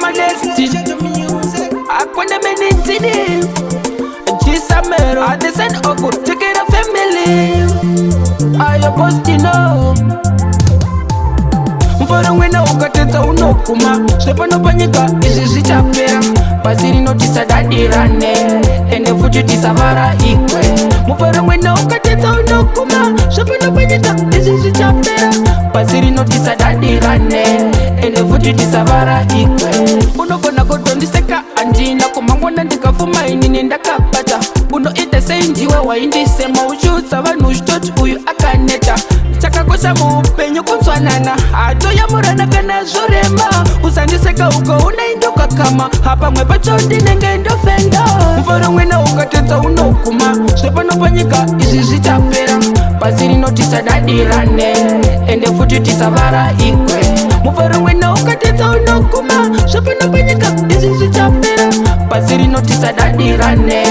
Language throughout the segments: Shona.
my destiny. I couldn't make it. Chisamero, I descend of good to get a family. I supposed to know. Mfano wena ukateta unokuma Shepano panyika izi zichapera Pasiri notisa dadirane Ende fuji tisavara ikwe Mfano wena ukateta unokuma Shepano panyika izi zichapera Pasiri notisa dadirane Ende fuji tisavara ikwe Unokona kotondiseka anjina Kumangwana ndikafuma inini ndakapata Uno ite senjiwe wa indise Maushutsa vanu ushtochi uyu akaneta Chakakosa muupenyu kutswanana Ato ya murana kana zorema Usandiseka uko unaindoka kama Hapa mwepa chondi nenge ndofenda Mfaro mwena ukateta unokuma Shepano panyika izi zichapera Pasiri notisa dadirane Ende futi tisavara ikwe Mfaro mwena ukateta unokuma Shepano panyika izi zichapera Pasiri notisa dadirane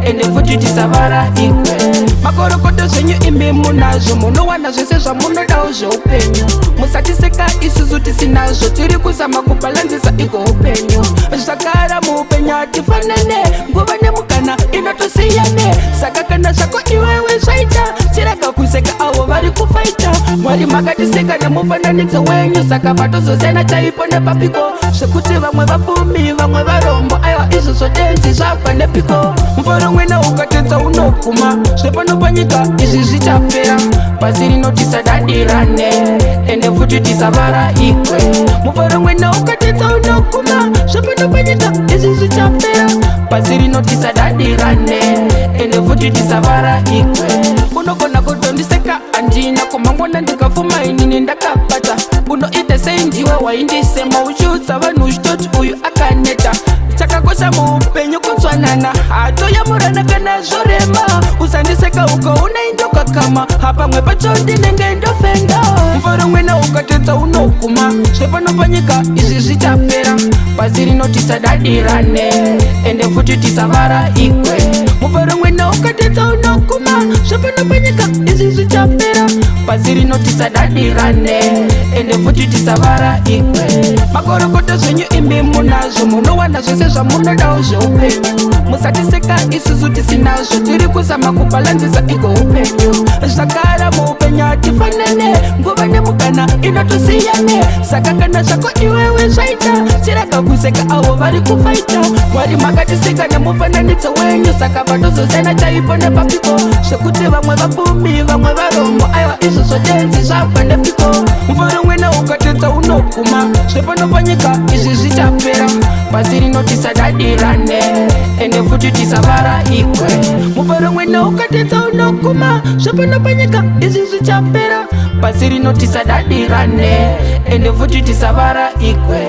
Ende futi tisavara ikwe Makoro koto zenyu imi munazo Muno wana zese zwa muno dao zho upenyu Musatiseka isuzu tisinazo Tiri kusama kubalanzisa iko upenyu Zakara muupenya tifanane Nguvane mukana inatosiyane Sakakana shako iwewe shaita Chiraka kuseka awo vari kufaita Mwari makatiseka na mufananitse wenyu Saka vatozo zena chaipone papiko Shekuti vamwe vapumi vamwe varombo Aiwa izo zotenzi zvapa nepiko Mforo mwena ukatetsa unokuma Shepano panyika izi zichapera Pasiri notisa dadirane Ende futi tisavara ikwe Mforo mwena ukatetsa unokuma Shepano panyika izi zichapera Pasiri notisa dadirane Ende futi tisavara ikwe Unokona kutondiseka anjina Kumangwana ndikafuma inini ndakapata Uno ite senjiwe wa indise Maushutsa vanu ushtochi uyu akaneta Chakakosa muupenyu kutswanana Ato ya murana kana zorema Usandiseka uko unaindoka kama Hapa mwepa chondi nenge ndofenda Mfaro mwena ukatetsa unokuma Shepano panyika izi zichapera Pasiri notisa dadirane Ende futi tisavara ikwe Mfaro mwena ukatetsa unokuma Shepano panyika izi zichapera Pasiri notisa dadirane Ende futi tisavara ikwe Makoro koto zenyu imi munazo Muno wana zese zwa muno dao zho upenyu Musatiseka isuzu tisinazo Tiri kusama kubalanzisa iko upenyu Zakara muupenya tifanane Nguvane mukana inatosiyane Sakakana shako iwewe shaita Chiraka kuseka awo vari kufaita Mwari makatiseka na mufananitse wenyu Saka vatozo zena chaipone papiko Shekuti vamwe vapumi vamwe varombo Aiwa izo zotenzi zvapa nepiko Mfaro mwena ukatetsa unokuma Shepano panyika izi zichapera Pasiri notisa dadirane Ende futi tisavara ikwe Mfaro mwena ukatetsa unokuma Shepano panyika izi zichapera Pasiri notisa dadirane Ende futi tisavara ikwe